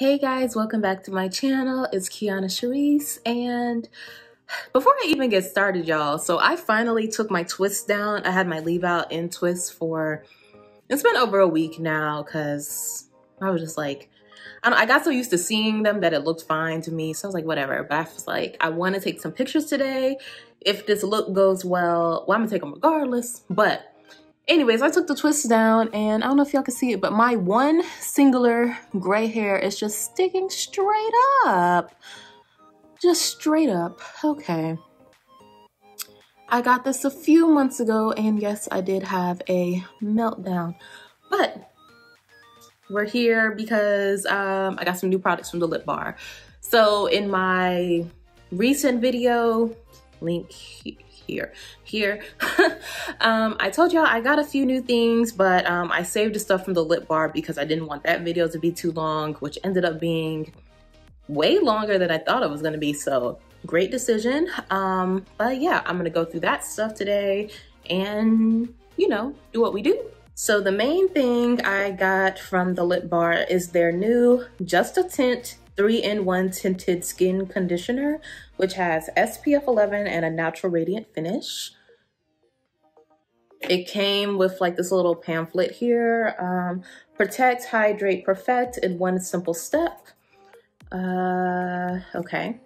Hey guys, welcome back to my channel. It's KionnaSharice, and before I even get started, y'all, so I finally took my twists down. I had my leave out in twists for, it's been over a week now, because I was just like, I got so used to seeing them that it looked fine to me, so I was like, whatever. But I was like, I want to take some pictures today. If this look goes well, I'm gonna take them regardless. But anyways, I took the twists down, and I don't know if y'all can see it, but my one singular gray hair is just sticking straight up. Just straight up. Okay. I got this a few months ago, and yes, I did have a meltdown. But we're here because I got some new products from the lip bar. So in my recent video, link here, I told y'all I got a few new things, but I saved the stuff from the lip bar because I didn't want that video to be too long, which ended up being way longer than I thought it was going to be. So great decision. But yeah, I'm going to go through that stuff today and, you know, do what we do. So the main thing I got from the lip bar is their new Just a Tint 3-in-1 tinted skin conditioner, which has SPF 11 and a natural radiant finish. It came with like this little pamphlet here. Protect, hydrate, perfect in one simple step. Okay.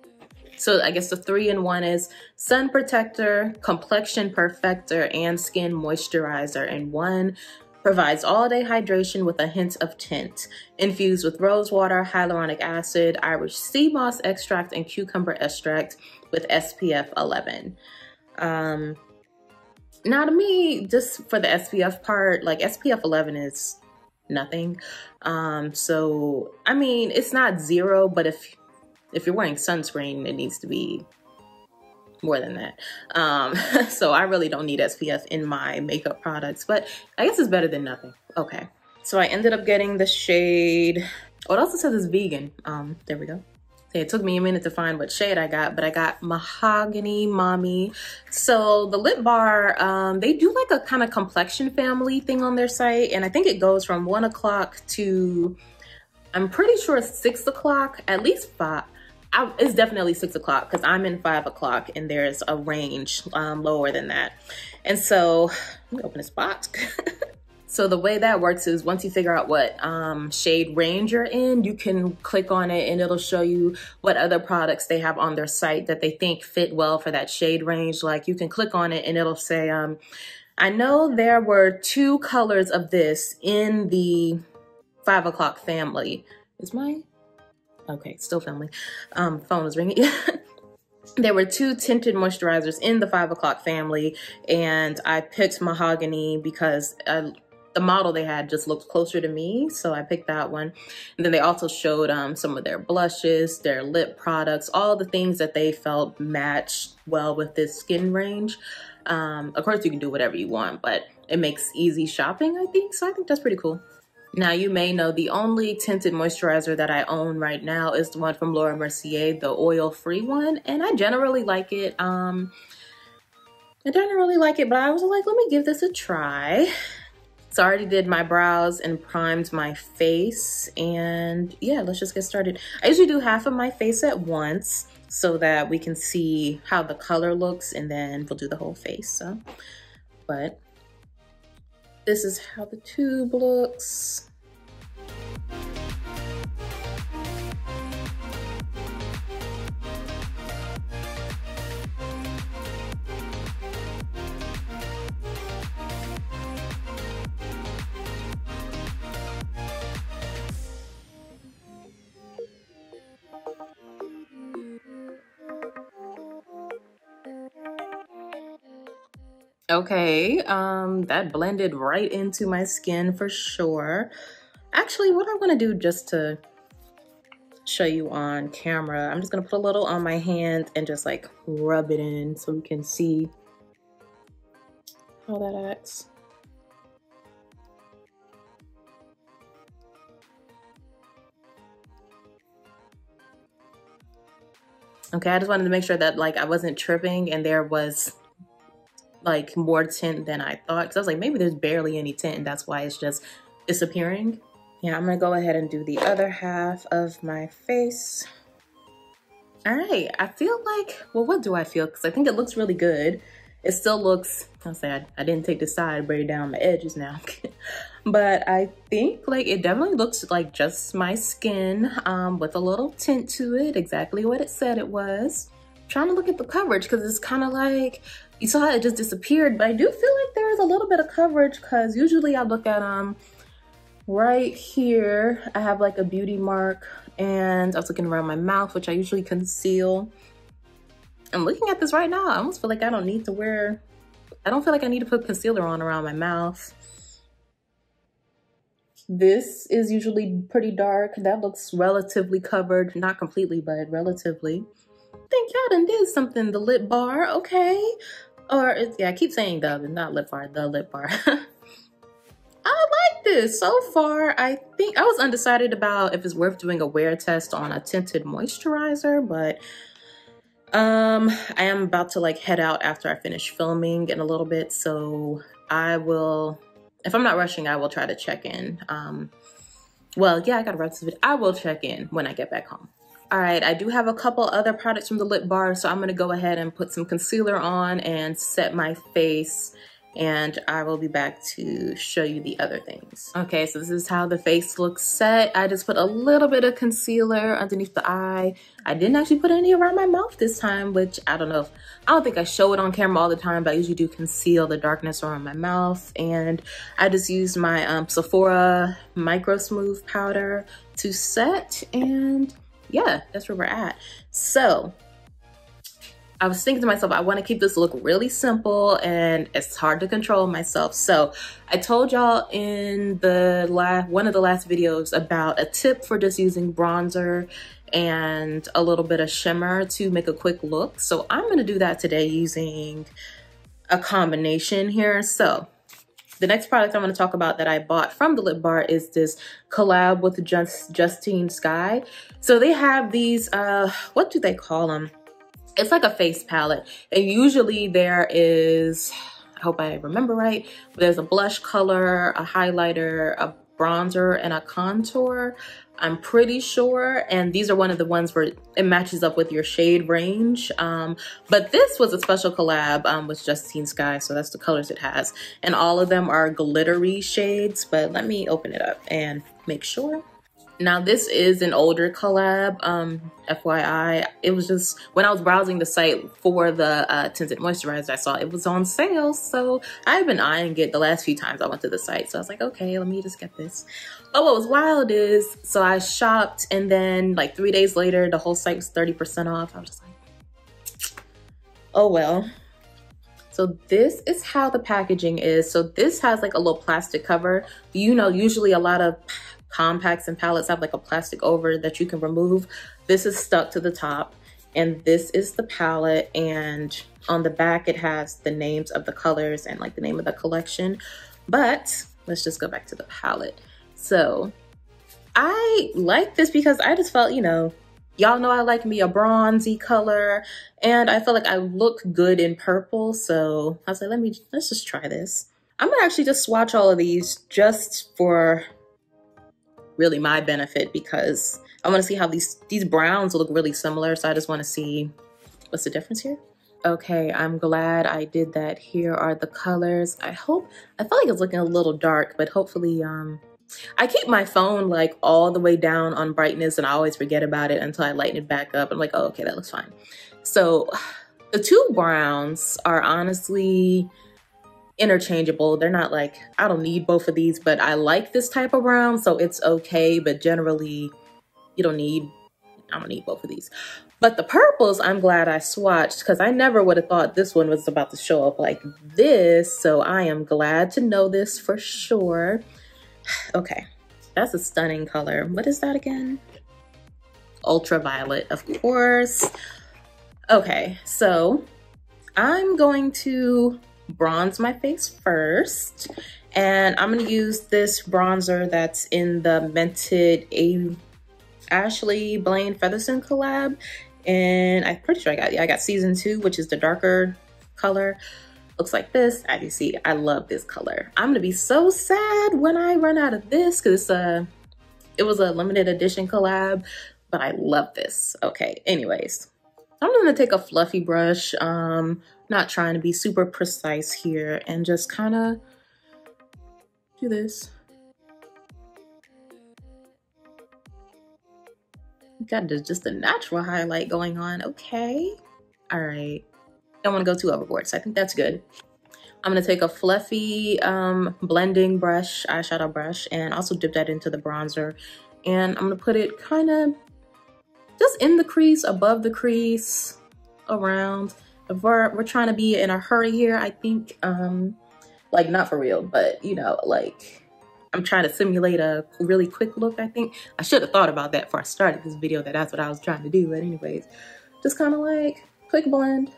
So I guess the 3-in-1 is sun protector, complexion perfector, and skin moisturizer in one. Provides all-day hydration with a hint of tint. Infused with rose water, hyaluronic acid, Irish sea moss extract, and cucumber extract with SPF 11. Now to me, just for the SPF part, like SPF 11 is nothing. So, I mean, it's not zero, but if you're wearing sunscreen, it needs to be more than that. So I really don't need SPF in my makeup products, but I guess it's better than nothing. Okay. So I ended up getting the shade, oh, it also says it's vegan. There we go. Okay, it took me a minute to find what shade I got, but I got Mahogany Mami. So the lip bar, they do like a kind of complexion family thing on their site. And I think it goes from 1 o'clock to, I'm pretty sure it's 6 o'clock, at least 5. It's definitely 6 o'clock because I'm in 5 o'clock and there's a range lower than that. And so, let me open this box. So the way that works is once you figure out what shade range you're in, you can click on it and it'll show you what other products they have on their site that they think fit well for that shade range. Like you can click on it and it'll say, I know there were 2 colors of this in the 5 o'clock family. Is my... Okay, still filming. Phone was ringing. There were 2 tinted moisturizers in the 5 o'clock family, and I picked Mahogany because the model they had just looked closer to me, so I picked that one. And then they also showed some of their blushes, their lip products, all the things that they felt matched well with this skin range. Of course, you can do whatever you want, but it makes easy shopping, I think. So I think that's pretty cool. Now, you may know the only tinted moisturizer that I own right now is the one from Laura Mercier, the oil-free one, and I generally like it. But I was like, let me give this a try. So I already did my brows and primed my face, and yeah, let's just get started. I usually do half of my face at once so that we can see how the color looks, and then we'll do the whole face. So, but this is how the tube looks. Okay, that blended right into my skin for sure. Actually, what I'm gonna do just to show you on camera, I'm just gonna put a little on my hand and just like rub it in so we can see how that acts. Okay, I just wanted to make sure that like I wasn't tripping and there was like more tint than I thought, because I was like, maybe there's barely any tint and that's why it's just disappearing. Yeah, I'm gonna go ahead and do the other half of my face. All right, I feel like, well, what do I feel? Because I think it looks really good. It still looks, I'll say I didn't take the side, braid down my edges now. But I think like it definitely looks like just my skin with a little tint to it, exactly what it said it was. I'm trying to look at the coverage because it's kind of like, you saw how it just disappeared, but I do feel like there is a little bit of coverage because usually I look at right here, I have like a beauty mark and I was looking around my mouth, which I usually conceal. I'm looking at this right now. I almost feel like I don't need to wear, I don't feel like I need to put concealer on around my mouth. This is usually pretty dark. That looks relatively covered, not completely, but relatively. I think y'all done did something, the lip bar, okay. Or, yeah, I keep saying the, not lip bar, the lip bar. I like this so far. I think I was undecided about if it's worth doing a wear test on a tinted moisturizer, but I am about to like head out after I finish filming in a little bit, so I will, if I'm not rushing, I will try to check in. Well, yeah, I gotta write this video. I will check in when I get back home. All right, I do have a couple other products from the lip bar, so I'm gonna go ahead and put some concealer on and set my face, and I will be back to show you the other things. Okay, so this is how the face looks set. I just put a little bit of concealer underneath the eye. I didn't actually put any around my mouth this time, which I don't know. I don't think I show it on camera all the time, but I usually do conceal the darkness around my mouth. And I just used my Sephora Micro Smooth powder to set, and yeah, that's where we're at. So I was thinking to myself, I want to keep this look really simple and it's hard to control myself. So I told y'all in the one of the last videos about a tip for just using bronzer and a little bit of shimmer to make a quick look. So I'm going to do that today using a combination here. So the next product I'm going to talk about that I bought from the lip bar is this collab with Justine Skye. So they have these, what do they call them? It's like a face palette, and usually there is, I hope I remember right, there's a blush color, a highlighter, a bronzer, and a contour. I'm pretty sure, and these are one of the ones where it matches up with your shade range. But this was a special collab with Justine Skye, so that's the colors it has. And all of them are glittery shades, but let me open it up and make sure. Now this is an older collab, FYI. It was just, when I was browsing the site for the tinted moisturizer, I saw it was on sale. So I've been eyeing it the last few times I went to the site. So I was like, okay, let me just get this. But what was wild is, so I shopped and then like 3 days later, the whole site was 30% off. I was just like, oh well. So this is how the packaging is. So this has like a little plastic cover. You know, usually a lot of compacts and palettes have like a plastic over that you can remove. This is stuck to the top, and this is the palette, and on the back it has the names of the colors and like the name of the collection. But let's just go back to the palette. So I like this because I just felt, you know, y'all know I like me a bronzy color, and I felt like I look good in purple. So I was like, let's just try this. I'm gonna actually just swatch all of these just for really my benefit, because I want to see how these browns look really similar. So I just want to see what's the difference here. Okay, I'm glad I did that. Here are the colors. I felt like it's looking a little dark, but hopefully, I keep my phone like all the way down on brightness and I always forget about it until I lighten it back up. I'm like, oh, okay, that looks fine. So the two browns are honestly interchangeable. They're not like, I don't need both of these, but I like this type of brown, so it's okay. But generally, I don't need both of these. But the purples, I'm glad I swatched, because I never would have thought this one was about to show up like this. So I am glad to know this for sure. Okay, that's a stunning color. What is that again? Ultraviolet, of course. Okay, so I'm going to bronze my face first, and I'm going to use this bronzer that's in the Mented Ashley Blaine Featherstone collab, and I'm pretty sure I got season 2, which is the darker color. Looks like this. As you see, I love this color. I'm gonna be so sad when I run out of this, because It was a limited edition collab, but I love this. Okay, anyways, I'm gonna take a fluffy brush, not trying to be super precise here, and just kind of do this. Got just a natural highlight going on. Okay, all right, don't want to go too overboard, so I think that's good. I'm gonna take a fluffy blending brush, eyeshadow brush, and also dip that into the bronzer, and I'm gonna put it kind of just in the crease, above the crease, around. If we're trying to be in a hurry here, I think, like, not for real, but you know, like, I'm trying to simulate a really quick look. I think I should have thought about that before I started this video, that's what I was trying to do. But anyways, just kind of like quick blend.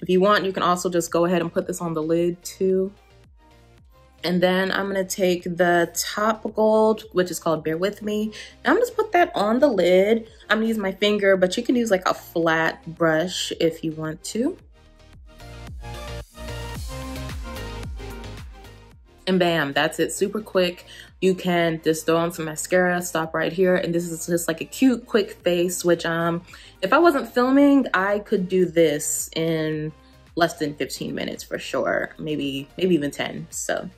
If you want, you can also just go ahead and put this on the lid too. And then I'm gonna take the top gold, which is called Bear With Me. And I'm gonna just put that on the lid. I'm gonna use my finger, but you can use like a flat brush if you want to. And bam, that's it, super quick. You can just throw on some mascara, stop right here. And this is just like a cute, quick face, which if I wasn't filming, I could do this in less than 15 minutes for sure. Maybe even 10, so.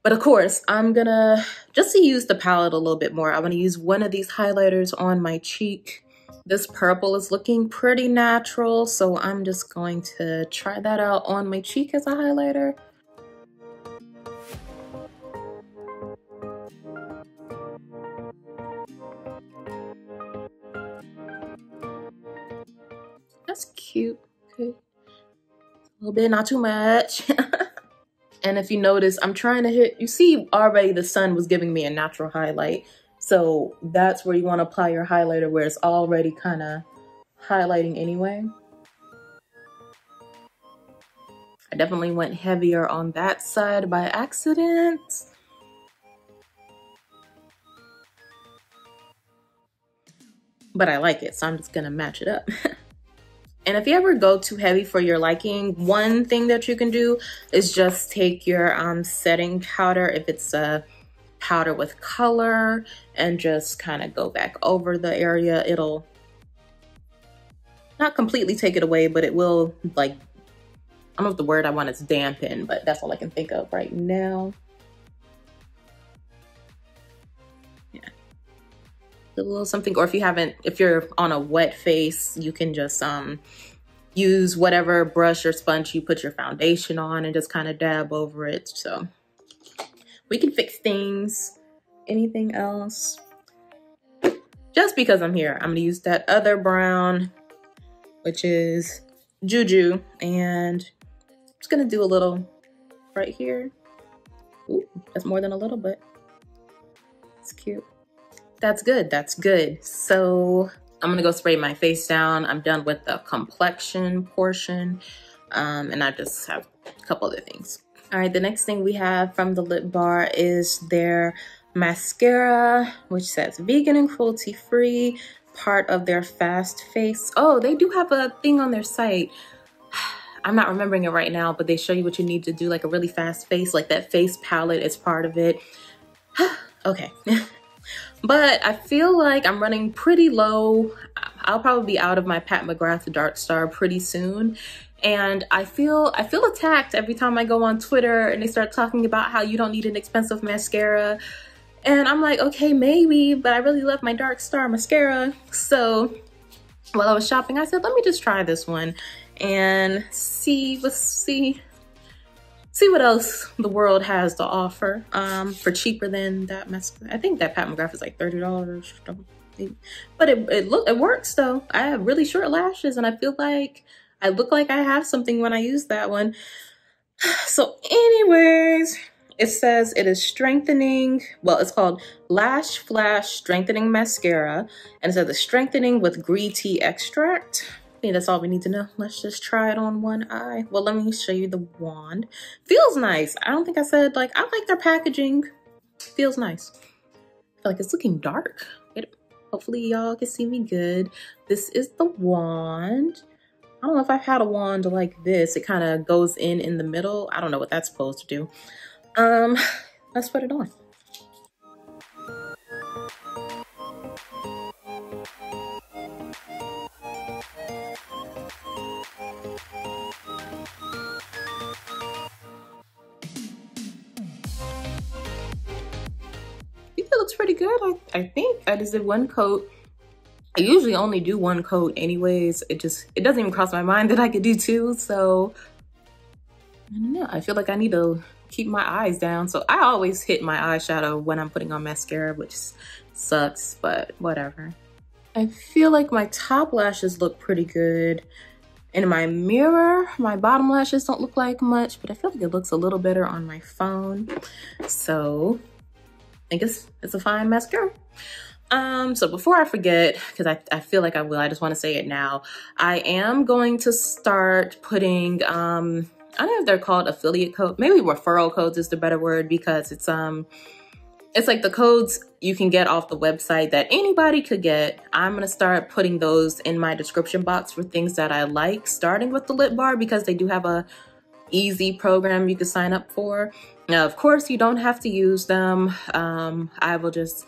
But of course, I'm gonna, just to use the palette a little bit more, I wanna use one of these highlighters on my cheek. This purple is looking pretty natural, so I'm just going to try that out on my cheek as a highlighter. That's cute, okay. A little bit, not too much. And if you notice, I'm trying to hit, you see already the sun was giving me a natural highlight. So that's where you want to apply your highlighter, where it's already kind of highlighting anyway. I definitely went heavier on that side by accident. But I like it, so I'm just gonna match it up. And if you ever go too heavy for your liking, one thing that you can do is just take your setting powder, if it's a powder with color, and just kind of go back over the area. It'll not completely take it away, but it will, like, I don't know if the word I want is dampen, but that's all I can think of right now. Yeah. A little something, or if you're on a wet face, you can just use whatever brush or sponge you put your foundation on and just kind of dab over it. So we can fix things. Anything else? Just because I'm here, I'm gonna use that other brown, which is Juju, and I'm just gonna do a little right here. Ooh, that's more than a little bit. It's cute. That's good, that's good. So I'm gonna go spray my face down. I'm done with the complexion portion, and I just have a couple other things. All right, the next thing we have from the Lip Bar is their mascara, which says vegan and cruelty free, part of their fast face. Oh, they do have a thing on their site. I'm not remembering it right now, but they show you what you need to do, like a really fast face, like that face palette is part of it. Okay. But I feel like I'm running pretty low. I'll probably be out of my Pat McGrath Dark Star pretty soon. And I feel attacked every time I go on Twitter and they start talking about how you don't need an expensive mascara. And I'm like, okay, maybe, but I really love my Dark Star mascara. So while I was shopping, I said, let me just try this one and see what else the world has to offer for cheaper than that mascara. I think that Pat McGrath is like $30, but it works though. I have really short lashes and I feel like I look like I have something when I use that one. So anyways, it says it is strengthening. Well, it's called Lash Flash Strengthening Mascara, and it says it's strengthening with green tea extract. I think that's all we need to know. Let's just try it on one eye. Well, let me show you the wand. Feels nice. I don't think I said, like, I like their packaging. Feels nice. I feel like it's looking dark. Hopefully y'all can see me good. This is the wand. I don't know if I've had a wand like this. It kind of goes in the middle. I don't know what that's supposed to do. Let's put it on. looks pretty good. I think I just did one coat. I usually only do one coat anyways. It doesn't even cross my mind that I could do two. So I don't know. I feel like I need to keep my eyes down. So I always hit my eyeshadow when I'm putting on mascara, which sucks, but whatever. I feel like my top lashes look pretty good. In my mirror, my bottom lashes don't look like much, but I feel like it looks a little better on my phone. So I guess it's a fine mascara. So before I forget, because I feel like I will, I just want to say it now. I am going to start putting, I don't know if they're called affiliate codes. Maybe referral codes is the better word, because it's like the codes you can get off the website that anybody could get. I'm gonna start putting those in my description box for things that I like, starting with the lip bar, because they do have a easy program you can sign up for. Now, of course, you don't have to use them. I will just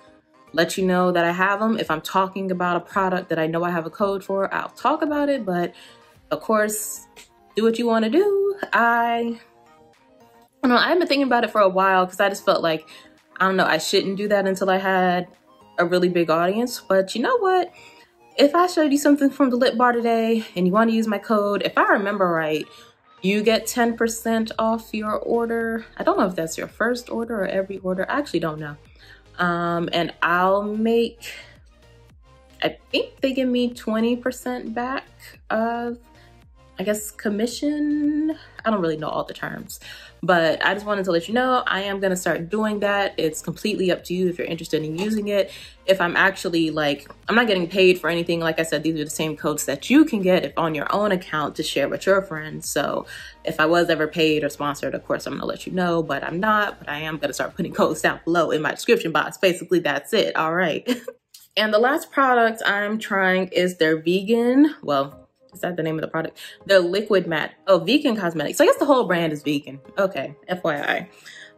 let you know that I have them. If I'm talking about a product that I know I have a code for, I'll talk about it. But of course, do what you want to do. I don't know, I've been thinking about it for a while, because I just felt like, I don't know, I shouldn't do that until I had a really big audience. But you know what? If I showed you something from the lip bar today and you want to use my code, if I remember right, you get 10% off your order. I don't know if that's your first order or every order. I actually don't know. And I'll make, I think they give me 20% back of, I guess, commission. I don't really know all the terms, but I just wanted to let you know I am going to start doing that. It's completely up to you if you're interested in using it. If I'm actually like, I'm not getting paid for anything. Like I said, these are the same codes that you can get if on your own account to share with your friends. So if I was ever paid or sponsored, of course, I'm going to let you know, but I'm not. But I am going to start putting codes down below in my description box. Basically, that's it. All right. And the last product I'm trying is their vegan, well, is that the name of the product? The liquid matte. Oh, vegan cosmetics. So I guess the whole brand is vegan. Okay, FYI.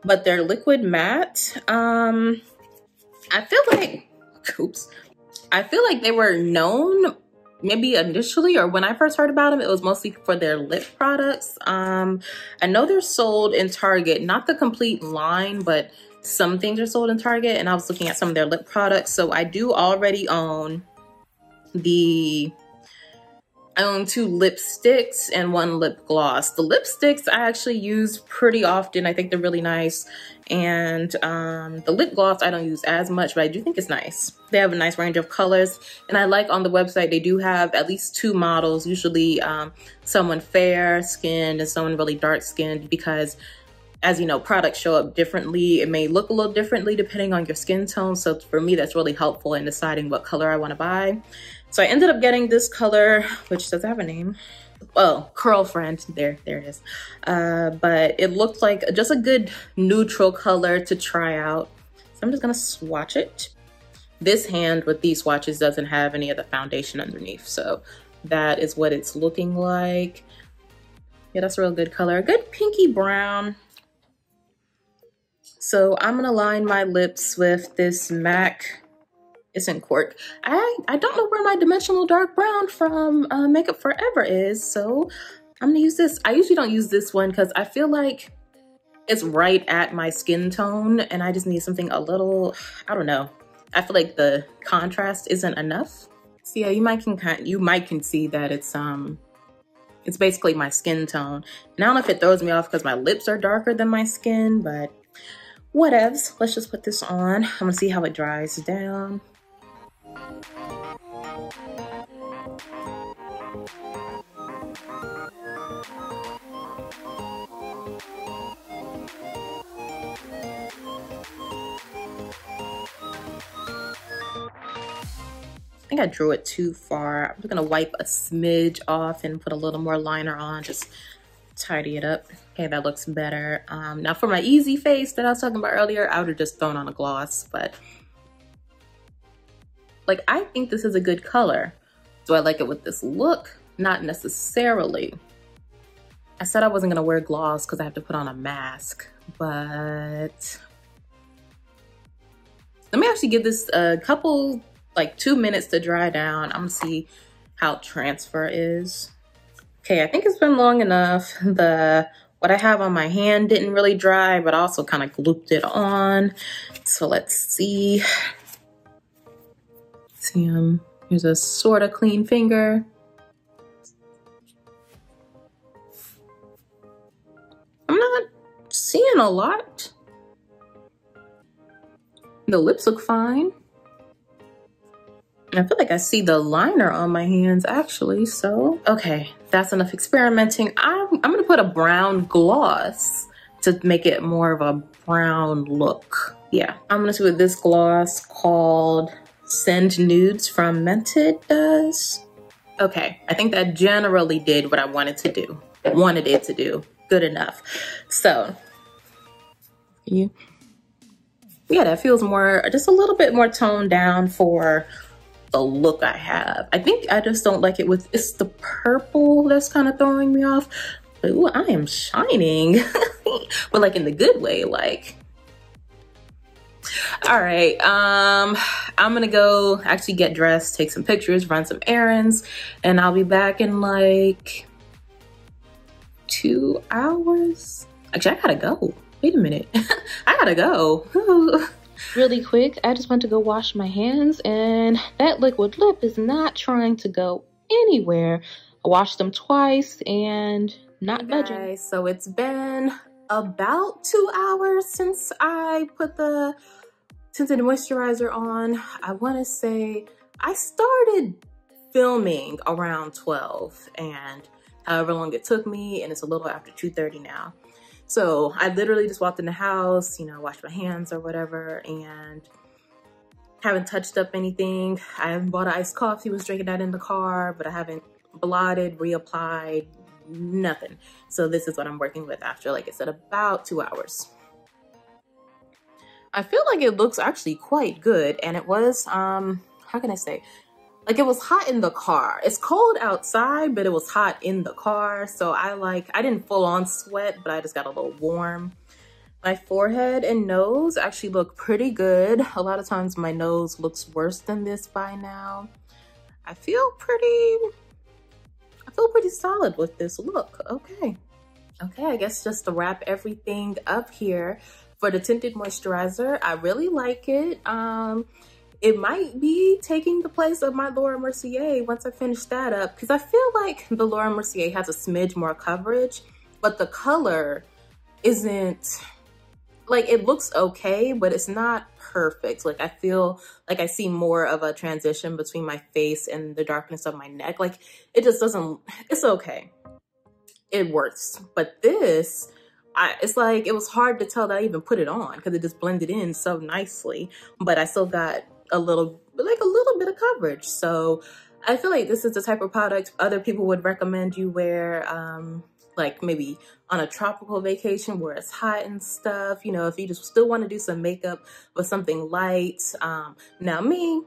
But their liquid matte, I feel like, oops. I feel like they were known maybe initially, or when I first heard about them, it was mostly for their lip products. I know they're sold in Target, not the complete line, but some things are sold in Target. And I was looking at some of their lip products. So I do already own I own 2 lipsticks and 1 lip gloss. The lipsticks I actually use pretty often. I think they're really nice. And the lip gloss I don't use as much, but I do think it's nice. They have a nice range of colors. And I like on the website, they do have at least 2 models, usually someone fair skinned and someone really dark skinned, because as you know, products show up differently. It may look a little differently depending on your skin tone. So for me, that's really helpful in deciding what color I want to buy. So I ended up getting this color, which does have a name. Oh, Curlfriend, there it is. But it looked like just a good neutral color to try out. So I'm just gonna swatch it. This hand with these swatches doesn't have any of the foundation underneath. So that is what it's looking like. Yeah, that's a real good color. A good pinky brown. So I'm gonna line my lips with this MAC. It's in Cork. I don't know where my dimensional dark brown from Makeup Forever is, so I'm gonna use this. I usually don't use this one because I feel like it's right at my skin tone and I just need something a little, I don't know. I feel like the contrast isn't enough. So yeah, you might can see that it's basically my skin tone. And I don't know if it throws me off because my lips are darker than my skin, but whatevs. Let's just put this on. I'm gonna see how it dries down. I think I drew it too far. I'm just gonna wipe a smidge off and put a little more liner on, just tidy it up. Okay, that looks better. Now for my easy face that I was talking about earlier, I would have just thrown on a gloss, but like, I think this is a good color. Do I like it with this look? Not necessarily. I said I wasn't gonna wear gloss because I have to put on a mask, but let me actually give this a couple, like 2 minutes to dry down. I'm gonna see how transfer is. Okay, I think it's been long enough. The what I have on my hand didn't really dry, but I also kind of glooped it on. So let's see. See, here's a sort of clean finger. I'm not seeing a lot. The lips look fine. I feel like I see the liner on my hands actually, so. Okay, that's enough experimenting. I'm gonna put a brown gloss to make it more of a brown look. Yeah, I'm gonna see what this gloss called Send Nudes from Tinted does. Okay, I think that generally did what I wanted it to do. Good enough. So, yeah, that feels more, just a little bit more toned down for the look I have. I think I just don't like it with, it's the purple that's kind of throwing me off. But ooh, I am shining. But like in the good way, like. All right, I'm gonna go actually get dressed, take some pictures, run some errands, and I'll be back in like 2 hours. Actually, I gotta go. Wait a minute. I gotta go. Really quick, I just want to go wash my hands, and that liquid lip is not trying to go anywhere. I washed them twice and not budging. Okay, so it's been about 2 hours since I put the tinted moisturizer on. I want to say I started filming around 12, and however long it took me, and it's a little after 2:30 now. So I literally just walked in the house, you know, washed my hands or whatever, and haven't touched up anything. I haven't bought an iced coffee, was drinking that in the car, but I haven't blotted, reapplied, nothing. So this is what I'm working with after, like I said, about 2 hours. I feel like it looks actually quite good, and it was, how can I say? Like it was hot in the car. It's cold outside, but it was hot in the car. So I didn't full on sweat, but I just got a little warm. My forehead and nose actually look pretty good. A lot of times my nose looks worse than this by now. I feel pretty solid with this look. Okay, I guess just to wrap everything up here for the tinted moisturizer, I really like it. It might be taking the place of my Laura Mercier once I finish that up, because I feel like the Laura Mercier has a smidge more coverage, but the color isn't, like, it looks okay, but it's not perfect. Like I feel like I see more of a transition between my face and the darkness of my neck. Like it just doesn't, it's okay. It works. But this, it's like, it was hard to tell that I even put it on because it just blended in so nicely, but I still got a little bit of coverage. So I feel like this is the type of product other people would recommend you wear, like maybe on a tropical vacation where it's hot and stuff, you know, if you just still want to do some makeup with something light. Now me,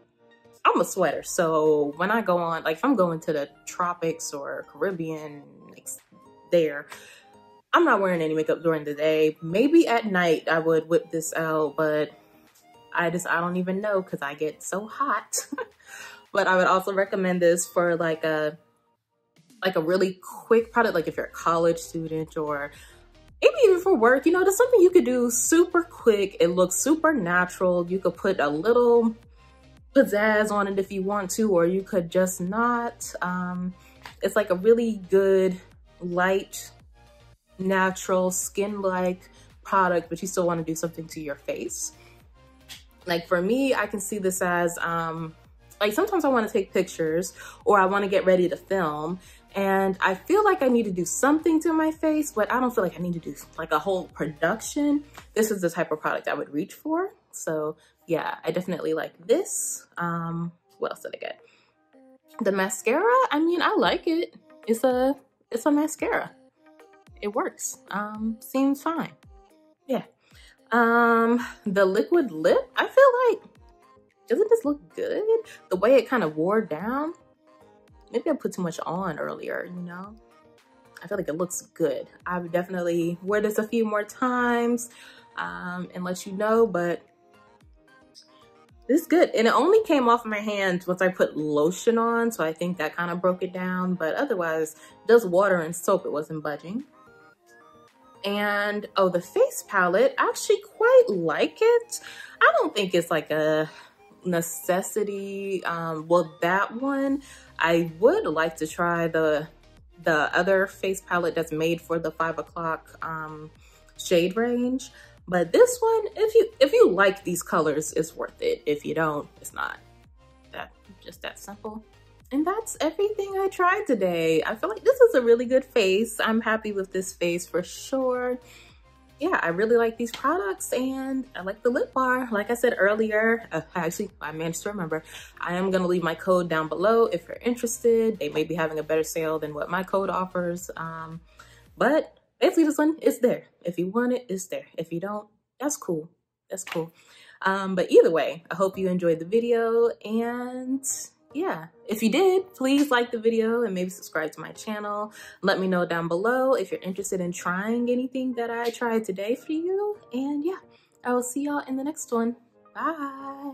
I'm a sweater. So when I go on, like if I'm going to the tropics or Caribbean, like there, I'm not wearing any makeup during the day. Maybe at night I would whip this out, but I don't even know because I get so hot. But I would also recommend this for like a really quick product, like if you're a college student or maybe even for work, you know, there's something you could do super quick. It looks super natural. You could put a little pizzazz on it if you want to, or you could just not. It's like a really good, light, natural, skin-like product, but you still want to do something to your face. Like for me, I can see this as, like sometimes I want to take pictures or I want to get ready to film, and I feel like I need to do something to my face, but I don't feel like I need to do like a whole production. This is the type of product I would reach for. So yeah, I definitely like this. What else did I get? The mascara, I mean, I like it. It's a mascara. It works. Seems fine. Yeah. The liquid lip, I feel like, doesn't this look good? The way it kind of wore down. Maybe I put too much on earlier, you know? I feel like it looks good. I would definitely wear this a few more times and let you know, but this is good. And it only came off my hands once I put lotion on, so I think that kind of broke it down. But otherwise, just water and soap, it wasn't budging. And oh, the face palette, I actually quite like it. I don't think it's like a necessity. Well, that one, I would like to try the other face palette that's made for the 5 o'clock shade range. But this one, if you like these colors, it's worth it. If you don't, it's not. Just that simple. And that's everything I tried today. I feel like this is a really good face. I'm happy with this face for sure. Yeah, I really like these products, and I like the lip bar. Like I said earlier, actually, I managed to remember, I am gonna leave my code down below if you're interested. They may be having a better sale than what my code offers. But basically this one is there. If you want it, it's there. If you don't, that's cool. That's cool. But either way, I hope you enjoyed the video, and yeah, if you did, please like the video and maybe subscribe to my channel. Let me know down below if you're interested in trying anything that I tried today for you. And yeah, I will see y'all in the next one. Bye.